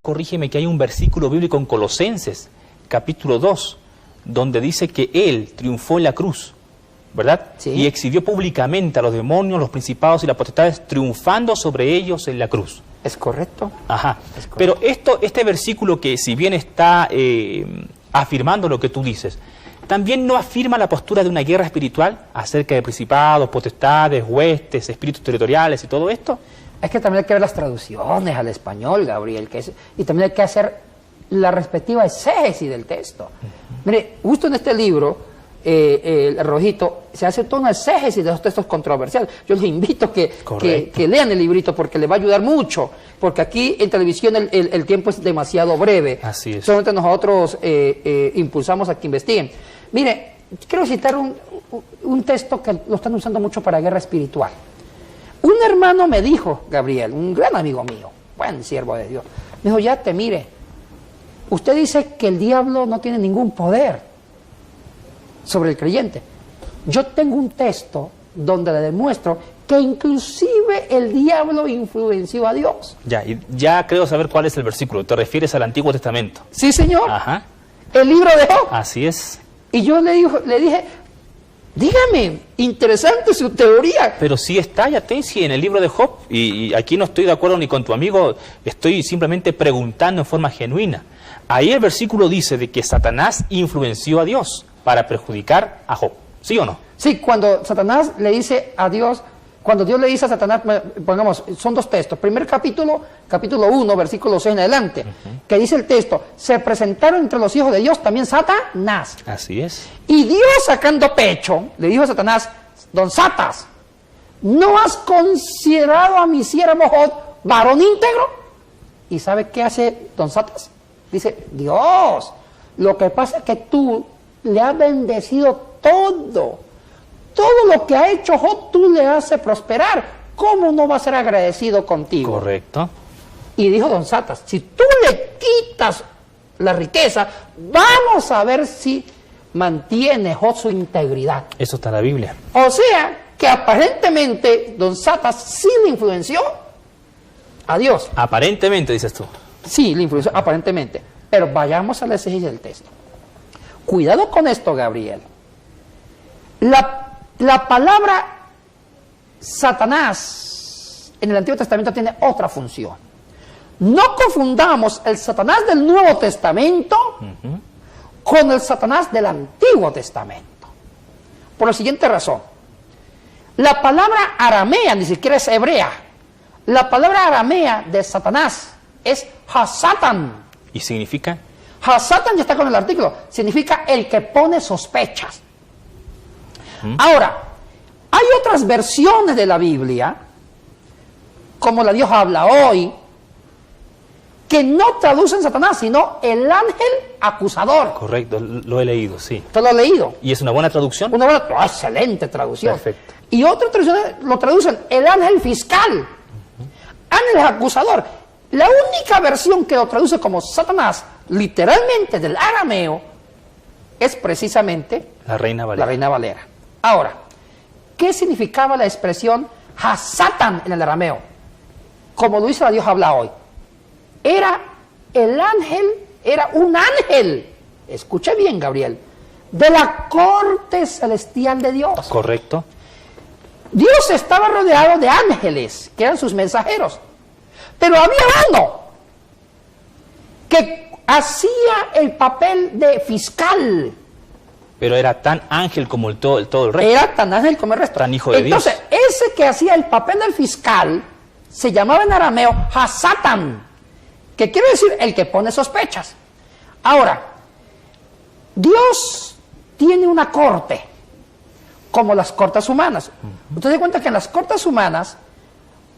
corrígeme, que hay un versículo bíblico en Colosenses, capítulo 2, donde dice que Él triunfó en la cruz, ¿verdad? Sí. Y exhibió públicamente a los demonios, los principados y las potestades, triunfando sobre ellos en la cruz. ¿Es correcto? Ajá. Es Pero este versículo que si bien está afirmando lo que tú dices, también no afirma la postura de una guerra espiritual acerca de principados, potestades, huestes, espíritus territoriales y todo esto. Es que también hay que ver las traducciones al español, Gabriel, y también hay que hacer la respectiva exégesis del texto. Mire, justo en este libro, el rojito, se hace toda una exégesis de los textos controversiales. Yo les invito que lean el librito porque les va a ayudar mucho, porque aquí en televisión el tiempo es demasiado breve. Así es. Solamente nosotros impulsamos a que investiguen. Mire, quiero citar un texto que lo están usando mucho para guerra espiritual. Un hermano me dijo, Gabriel, un gran amigo mío, buen siervo de Dios, me dijo, ya te mire, usted dice que el diablo no tiene ningún poder sobre el creyente. Yo tengo un texto donde le demuestro que inclusive el diablo influenció a Dios. Ya creo saber cuál es el versículo. ¿Te refieres al Antiguo Testamento? Sí, señor. Ajá. El libro de Job. Así es. Y yo le dije, dígame, interesante su teoría. Pero sí está, ya te sí, en el libro de Job, y aquí no estoy de acuerdo ni con tu amigo, estoy simplemente preguntando en forma genuina. Ahí el versículo dice de que Satanás influenció a Dios para perjudicar a Job, ¿sí o no? Sí, cuando Satanás le dice a Dios, cuando Dios le dice a Satanás, pongamos, son dos textos. Primer capítulo 1, versículo 6 en adelante, que dice el texto, se presentaron entre los hijos de Dios también Satanás. Así es. Y Dios, sacando pecho, le dijo a Satanás, don Satas, ¿no has considerado a mi siervo Job varón íntegro? ¿Y sabe qué hace don Satas? Dice, Dios, lo que pasa es que tú le has bendecido todo. Todo lo que ha hecho Job, tú le haces prosperar. ¿Cómo no va a ser agradecido contigo? Correcto. Y dijo don Satas, si tú le quitas la riqueza, vamos a ver si mantiene Job su integridad. Eso está en la Biblia. O sea, que aparentemente don Satas sí le influenció a Dios. Aparentemente, dices tú. Sí, le influenció aparentemente. Pero vayamos a la exégesis del texto. Cuidado con esto, Gabriel. La palabra Satanás en el Antiguo Testamento tiene otra función. No confundamos el Satanás del Nuevo Testamento con el Satanás del Antiguo Testamento. Por la siguiente razón. La palabra aramea ni siquiera es hebrea. La palabra aramea de Satanás es Hasatan. ¿Y significa? Hasatan ya está con el artículo. Significa el que pone sospechas. Ahora, hay otras versiones de la Biblia, como la Dios habla hoy, que no traducen Satanás, sino el ángel acusador. Correcto, lo he leído, sí. ¿Usted lo ha leído? ¿Y es una buena traducción? Una buena, excelente traducción. Perfecto. Y otras traducciones lo traducen el ángel fiscal, ángel acusador. La única versión que lo traduce como Satanás, literalmente del arameo, es precisamente la Reina Valera. La Reina Valera. Ahora, ¿qué significaba la expresión Hasatan en el arameo? Como lo dice la Dios habla hoy. Era el ángel, era un ángel, escuche bien, Gabriel, de la corte celestial de Dios. Correcto. Dios estaba rodeado de ángeles, que eran sus mensajeros. Pero había uno que hacía el papel de fiscal. Pero era tan ángel como todo el resto. Era tan ángel como el resto. Tan hijo de Dios. Entonces, ese que hacía el papel del fiscal se llamaba en arameo Hasatan, que quiere decir el que pone sospechas. Ahora, Dios tiene una corte, como las cortes humanas. Usted se da cuenta que en las cortes humanas,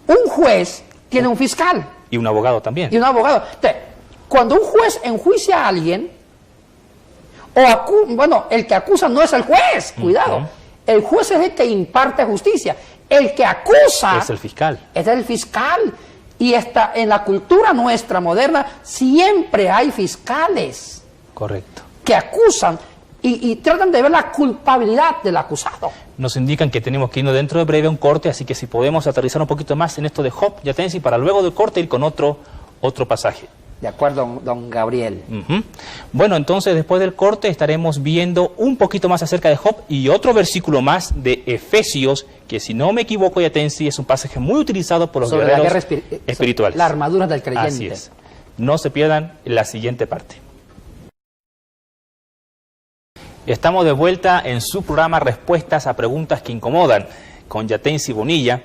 un juez tiene un fiscal. Y un abogado también. Y un abogado. Entonces, cuando un juez enjuicia a alguien, bueno, el que acusa no es el juez, cuidado. El juez es el que imparte justicia. El que acusa es el fiscal. Es el fiscal. Y en la cultura nuestra moderna siempre hay fiscales. Correcto. Que acusan y tratan de ver la culpabilidad del acusado. Nos indican que tenemos que irnos dentro de breve a un corte, así que si podemos aterrizar un poquito más en esto de Job, ya tenés, y para luego del corte ir con otro pasaje. De acuerdo, don Gabriel. Bueno, entonces después del corte estaremos viendo un poquito más acerca de Job y otro versículo más de Efesios, que si no me equivoco, Yatensi, es un pasaje muy utilizado por los sobre la guerreros guerra espirituales. La armadura del creyente. Así es. No se pierdan la siguiente parte. Estamos de vuelta en su programa Respuestas a Preguntas que Incomodan, con Yatensi Bonilla,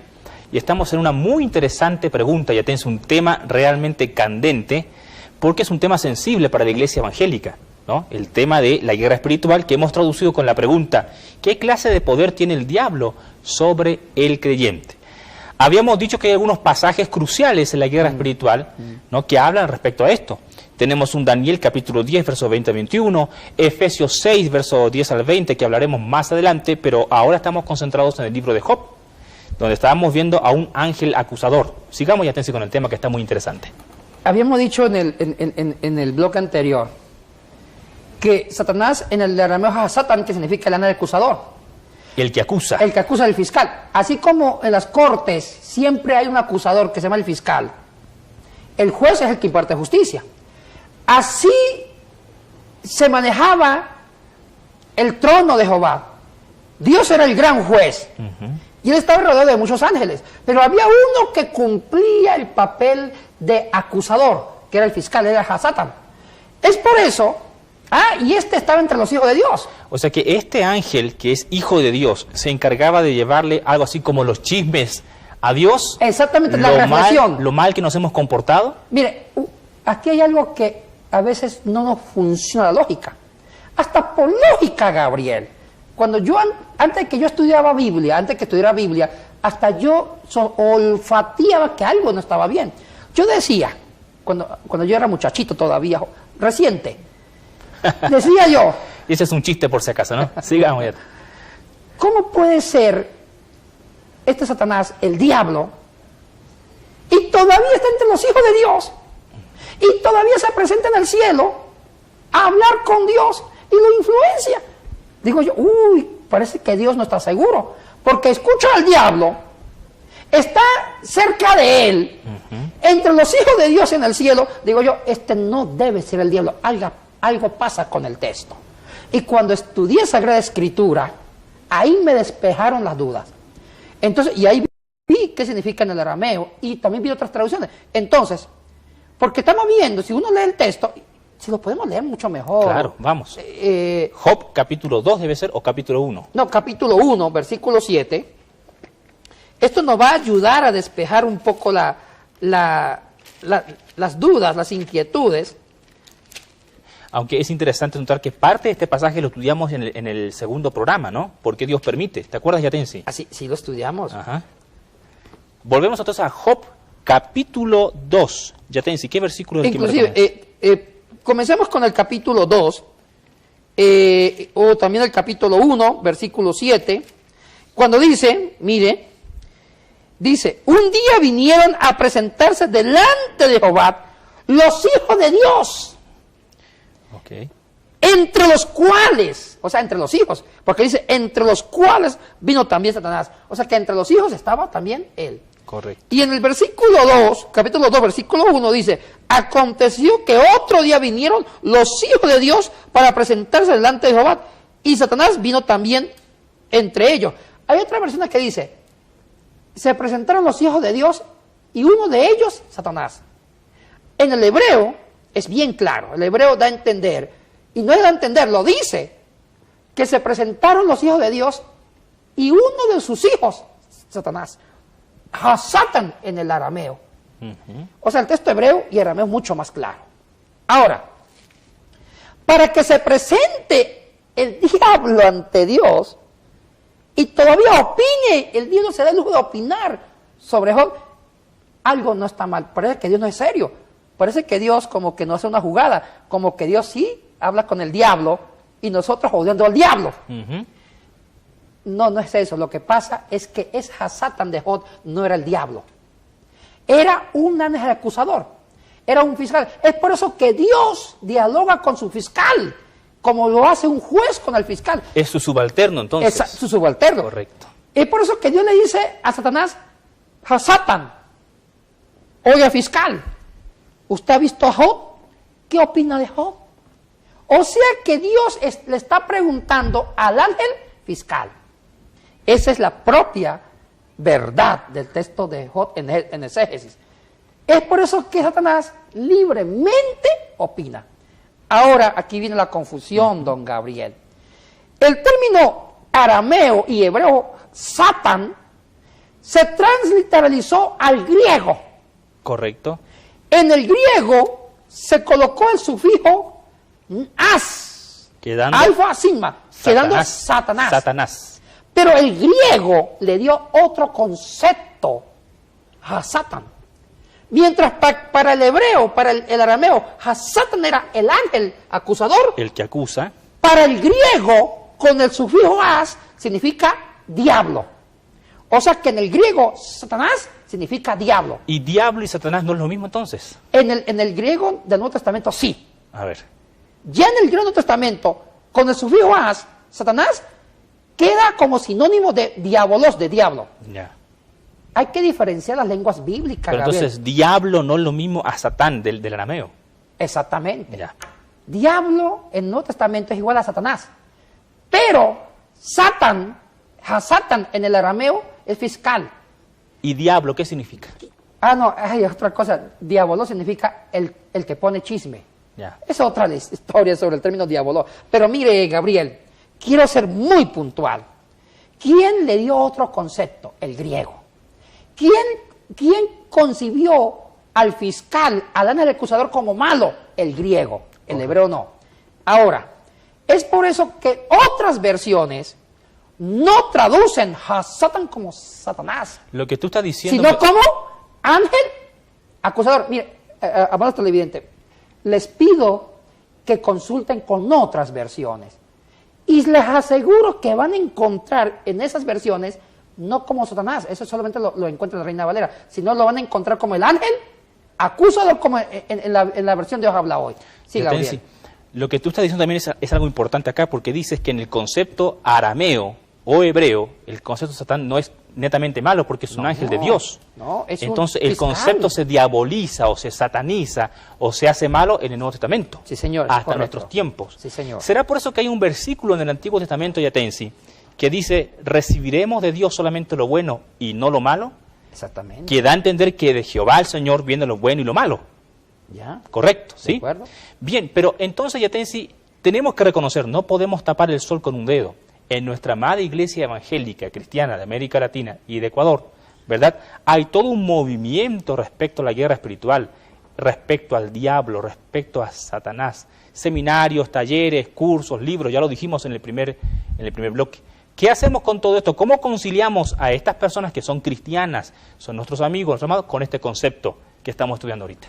y estamos en una muy interesante pregunta, Yatensi, un tema realmente candente, porque es un tema sensible para la iglesia evangélica, ¿no? El tema de la guerra espiritual, que hemos traducido con la pregunta: ¿qué clase de poder tiene el diablo sobre el creyente? Habíamos dicho que hay algunos pasajes cruciales en la guerra espiritual, ¿no?, que hablan respecto a esto. Tenemos un Daniel capítulo 10, versos 20 a 21, Efesios 6, versos 10 al 20, que hablaremos más adelante, pero ahora estamos concentrados en el libro de Job, donde estábamos viendo a un ángel acusador. Sigamos, Yatensi, con el tema, que está muy interesante. Habíamos dicho en el bloque anterior que Satanás, en el arameo Satan, que significa el ángel acusador. El que acusa. El que acusa al fiscal. Así como en las cortes siempre hay un acusador que se llama el fiscal, el juez es el que imparte justicia. Así se manejaba el trono de Jehová. Dios era el gran juez. Y él estaba rodeado de muchos ángeles. Pero había uno que cumplía el papel de acusador, que era el fiscal, era Satan. Es por eso, y este estaba entre los hijos de Dios. O sea que este ángel, que es hijo de Dios, se encargaba de llevarle algo así como los chismes a Dios. Exactamente, la reflexión. Lo mal que nos hemos comportado. Mire, aquí hay algo que a veces no nos funciona la lógica. Hasta por lógica, Gabriel. Cuando yo, antes que yo estudiaba Biblia, antes que estudiara Biblia, hasta yo olfateaba que algo no estaba bien. Yo decía, cuando yo era muchachito todavía, reciente, decía yo... Ese es un chiste por si acaso, ¿no? Sigamos. ¿Cómo puede ser este Satanás, el diablo, y todavía está entre los hijos de Dios, y todavía se presenta en el cielo a hablar con Dios y lo influencia? Digo yo, parece que Dios no está seguro, porque escucha al diablo, está cerca de él, entre los hijos de Dios en el cielo. Digo yo, este no debe ser el diablo, algo pasa con el texto. Y cuando estudié Sagrada Escritura, ahí me despejaron las dudas. Entonces, y ahí vi qué significa en el arameo, y también vi otras traducciones. Entonces, porque estamos viendo, si uno lee el texto, si lo podemos leer mucho mejor. Claro, vamos. Job capítulo 2 debe ser, o capítulo 1. No, capítulo 1, versículo 7. Esto nos va a ayudar a despejar un poco las dudas, las inquietudes. Aunque es interesante notar que parte de este pasaje lo estudiamos en el segundo programa, ¿no? ¿Por qué Dios permite? ¿Te acuerdas, Yatensi? Sí, sí lo estudiamos. Ajá. Volvemos entonces a Job capítulo 2. Yatensi, ¿qué versículo es el que me recomiendas? Comencemos con el capítulo 2, o también el capítulo 1, versículo 7, cuando dice, mire, dice, un día vinieron a presentarse delante de Jehová los hijos de Dios, entre los cuales, o sea, entre los hijos, porque dice, entre los cuales vino también Satanás, o sea que entre los hijos estaba también él. Correcto. Y en el versículo 2, capítulo 2, versículo 1 dice, aconteció que otro día vinieron los hijos de Dios para presentarse delante de Jehová, y Satanás vino también entre ellos. Hay otra versión que dice, se presentaron los hijos de Dios y uno de ellos, Satanás. En el hebreo es bien claro, el hebreo da a entender, y no da a entender, lo dice, que se presentaron los hijos de Dios y uno de sus hijos, Satanás. Satan en el arameo. O sea, el texto hebreo y arameo es mucho más claro. Ahora, para que se presente el diablo ante Dios y todavía opine, el Dios no se da el lujo de opinar sobre Job, algo no está mal. Parece que Dios no es serio. Parece que Dios como que no hace una jugada, como que Dios sí habla con el diablo y nosotros odiando al diablo. No, no es eso. Lo que pasa es que Satan de Job no era el diablo. Era un ángel acusador. Era un fiscal. Es por eso que Dios dialoga con su fiscal, como lo hace un juez con el fiscal. Es su subalterno, entonces. Es su subalterno. Correcto. Es por eso que Dios le dice a Satanás, Satan, oye fiscal, ¿Usted ha visto a Job? ¿Qué opina de Job? O sea que Dios le está preguntando al ángel fiscal. Esa es la propia verdad del texto de Job en exégesis. Es por eso que Satanás libremente opina. Ahora, aquí viene la confusión, don Gabriel. El término arameo y hebreo Satan se transliteralizó al griego. Correcto. En el griego se colocó el sufijo as, Quedando alfa, sigma, quedando Satanás. Satanás. Pero el griego le dio otro concepto a Satan. Mientras para el hebreo, para el arameo, Satan era el ángel acusador. El que acusa. Para el griego, con el sufijo as, significa diablo. O sea que en el griego, Satanás significa diablo. ¿Y diablo y Satanás no es lo mismo entonces? En el griego del Nuevo Testamento, sí. A ver. Ya en el griego Nuevo Testamento, con el sufijo as, Satanás queda como sinónimo de diabolos, de diablo. Ya. Hay que diferenciar las lenguas bíblicas, Pero Gabriel. entonces, diablo no es lo mismo a Satán del arameo. Exactamente. Ya. Diablo en el Nuevo Testamento es igual a Satanás. Pero Satan en el arameo es fiscal. ¿Y diablo qué significa? Ah, no, hay otra cosa. Diabolo significa el que pone chisme. Ya. Es otra historia sobre el término diabolo. Pero mire, Gabriel, quiero ser muy puntual. ¿Quién le dio otro concepto? El griego. ¿Quién concibió al fiscal, al ángel acusador como malo? El griego. El hebreo no. Ahora, es por eso que otras versiones no traducen a Satan como Satanás, Lo que tú estás diciendo... sino como ángel acusador. Mire, amados televidentes, les pido que consulten con otras versiones. Y les aseguro que van a encontrar en esas versiones, no como Satanás, eso solamente lo encuentra en la Reina Valera, sino lo van a encontrar como el ángel acusador, como en la versión de Dios habla hoy. Sí, Gabriel. Sí. Lo que tú estás diciendo también es algo importante acá, porque dices que en el concepto arameo o hebreo, el concepto de Satán no es netamente malo, porque es un ángel de Dios. No, es Entonces un el fiscal. concepto se diaboliza o se sataniza o se hace malo en el Nuevo Testamento. Sí, señor, hasta correcto. nuestros tiempos. Sí, señor. ¿Será por eso que hay un versículo en el Antiguo Testamento, Yatensi, que dice, recibiremos de Dios solamente lo bueno y no lo malo? Exactamente. Que da a entender que de Jehová el Señor viene lo bueno y lo malo. ¿Ya? Correcto, ¿sí? ¿De acuerdo? Bien, pero entonces, Yatensi, tenemos que reconocer, no podemos tapar el sol con un dedo. En nuestra amada iglesia evangélica cristiana de América Latina y de Ecuador, ¿verdad? Hay todo un movimiento respecto a la guerra espiritual, respecto al diablo, respecto a Satanás. Seminarios, talleres, cursos, libros, ya lo dijimos en el primer bloque. ¿Qué hacemos con todo esto? ¿Cómo conciliamos a estas personas que son cristianas, son nuestros amigos, nuestros amados, con este concepto que estamos estudiando ahorita?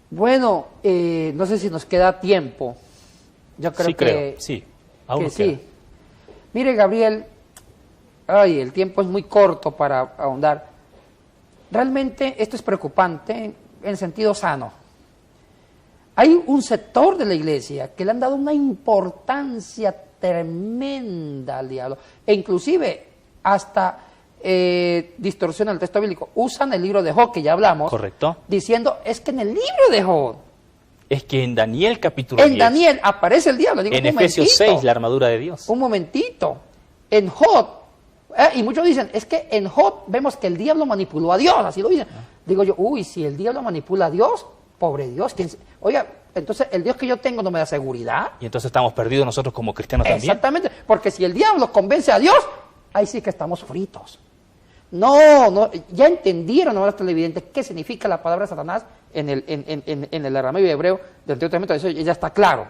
Bueno, no sé si nos queda tiempo. Yo creo Sí, creo, sí. Aún que nos sí. queda. Mire, Gabriel, el tiempo es muy corto para ahondar. Realmente esto es preocupante en sentido sano. Hay un sector de la iglesia que le han dado una importancia tremenda al diablo, e inclusive hasta distorsionan el texto bíblico. Usan el libro de Job, que ya hablamos, Correcto. diciendo, es que en el libro de Job, Es que en Daniel capítulo en 10, Daniel aparece el diablo. Digo, en un Efesios momentito, 6, la armadura de Dios. un momentito. En Job, y muchos dicen, es que en Job vemos que el diablo manipuló a Dios, así lo dicen. Digo yo, si el diablo manipula a Dios, pobre Dios. Oiga, entonces el Dios que yo tengo no me da seguridad. Y entonces estamos perdidos nosotros como cristianos también. Exactamente, porque si el diablo convence a Dios, ahí sí que estamos fritos. No, ya entendieron ahora los televidentes qué significa la palabra Satanás en el arameo y hebreo del Antiguo Testamento, eso ya está claro.